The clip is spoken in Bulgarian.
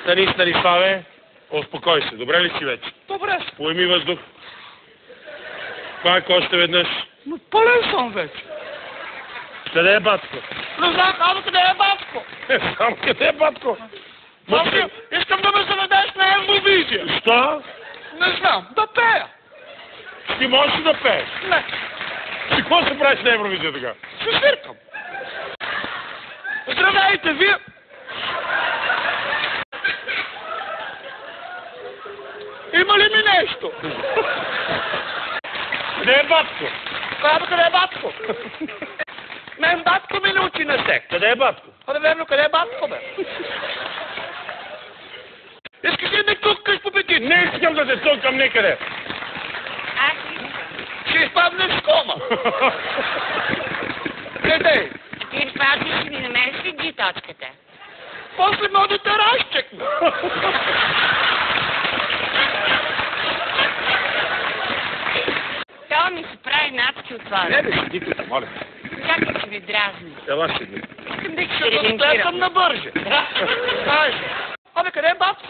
Стани, Славе. Успокой се. Добре ли си вече? Добре. Поеми въздух. Пак още веднъж. Но пълен съм вече. Къде е батко? Не знам, казва къде е батко. Сам къде е батко? Мамче, искам да ме заведеш на Евровизия. Що? Не знам, да пея. Ти можеш ли да пееш? Не, Ти какво се правиш на Евровизия така? се свиркам. Здравейте, вие... Има ли ми нещо? Къде е батко? Казва къде е батко. Мен батко ми научи на сек. Къде е батко? Абе, верно, къде е батко, бе? Искаш ли ме тукаш по пети? Не искам да те цокам никъде. Ще изпаднеш в кома. Къде? Ти пази, ще ми намериш ли диточката? После ме да те разчекна. То ми се прави надки от това. Не, бе, седи тук, моля. Чакай, че ви дразни. Ела седи. Искам да се разплетам на бърже. Абе, къде е батко?